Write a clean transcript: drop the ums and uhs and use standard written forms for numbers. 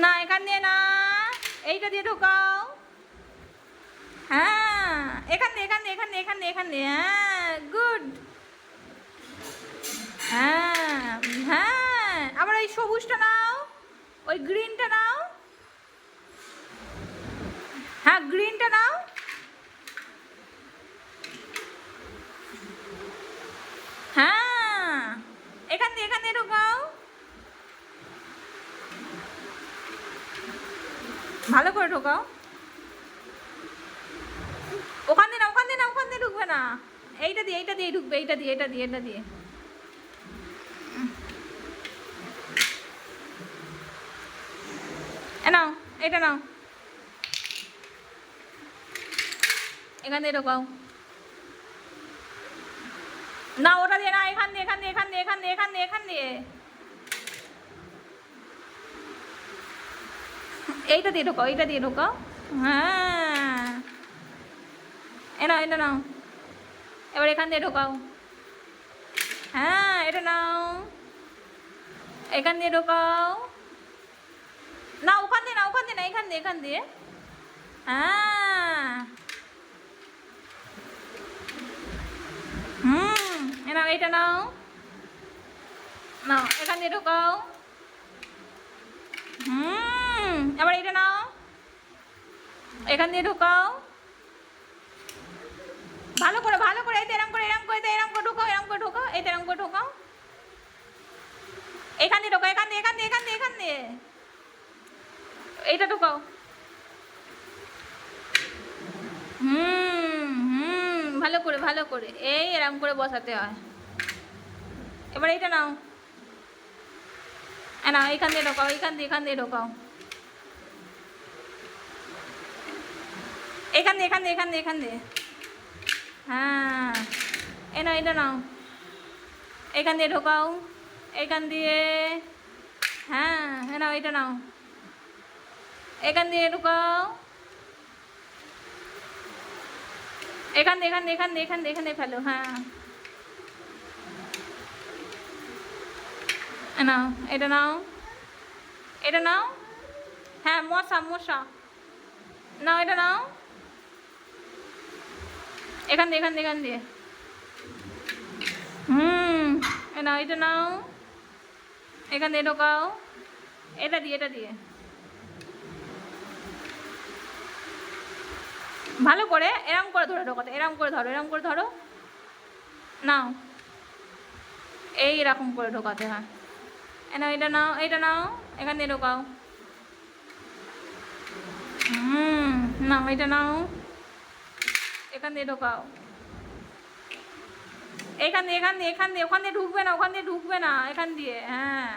না এখান দিয়ে না, এইটা দিয়ে ঢোকাও। হ্যাঁ এখান দিয়ে এখান দিয়ে এখান দিয়ে এখান দিয়ে এখান দিয়ে, হ্যাঁ গুড। হ্যাঁ হ্যাঁ, আবার ওই সবুজটা নাও, ওই গ্রিনটা নাও। হ্যাঁ গ্রিনটা নাও। হ্যাঁ এখান দিয়ে ঢোকাও। ভালো করে ঢোকাও। ওখান দিয়ে না, ওখান দিয়ে না, ওখান দিয়ে ঢুকবে না। এইটা দিয়ে ঢুকবে, এইটা দিয়ে এটা দিয়ে এটা দিয়ে। নাও এটা নাও, এখান দিয়ে ঢোকাও। না ওটা দিয়ে না, এখান দিয়ে এখান দিয়ে এখান দিয়ে এখান দিয়ে এখান দিয়ে এখান দিয়ে, এইটা দিয়ে ঢোকাও, এইটা দিয়ে ঢোকাও। হ্যাঁ এটা নাও, এবার এখান দিয়ে ঢোকাও। হ্যাঁ এটা নাও, এখান দিয়ে ঢোকাও। না ওখান দিয়ে না, ওখান দিয়ে না, এখান দিয়ে এখান দিয়ে। হ্যাঁ নাও এটা নাও, নাও এখান দিয়ে ঢোকাও। এবার এটা নাও, এখান দিয়ে ঢোকাও। ভালো করে ভালো করে, এই এরম করে এরম করে এরম করে ঢোকাও, এরম করে ঢোকাও, এই এরম করে ঢোকাও। এখান দিয়ে ঢোকাও, এখান দিয়ে এখান দিয়ে এখান দিয়ে এখান দিয়ে, এইটা ঢোকাও। ভালো করে ভালো করে, এই এরম করে বসাতে হয়। এবার এইটা নাও, না এইখান দিয়ে ঢোকাও, এইখান দিয়ে এখান দিয়ে ঢোকাও। এখান দিয়ে এখান দিয়ে এখান দিয়ে এখান দিয়ে। হ্যাঁ এ নাও এটা নাও, এখান দিয়ে ঢোকাও, এখান দিয়ে। হ্যাঁ হ্যাঁ নাও এটা নাও, এখান দিয়ে ঢোকাও। এখান দিয়ে এখান দিয়ে এখান দিয়ে এখান দিয়ে এখানে ফেলো। হ্যাঁ নাও এটা নাও, এটা নাও। হ্যাঁ মশা মশা, নাও এটা নাও, এখান দিয়ে এখান দিয়ে এখান দিয়ে। নাও এটা নাও, এখান দিয়ে ঢোকাও, এটা দিয়ে এটা দিয়ে। ভালো করে এরম করে ধরে ঢোকাতে, এরম করে ধরো, এরম করে ধরো। নাও এইরকম করে ঢোকাতে হয়। নাও এটা নাও, এইটা নাও, এখান দিয়ে ঢোকাও। নাও এটা নাও, এখান দিয়ে ঢোকাও। এখান দিয়ে এখান দিয়ে এখান দিয়ে, ওখান দিয়ে ঢুকবে না, ওখান দিয়ে ঢুকবে না, এখান দিয়ে। হ্যাঁ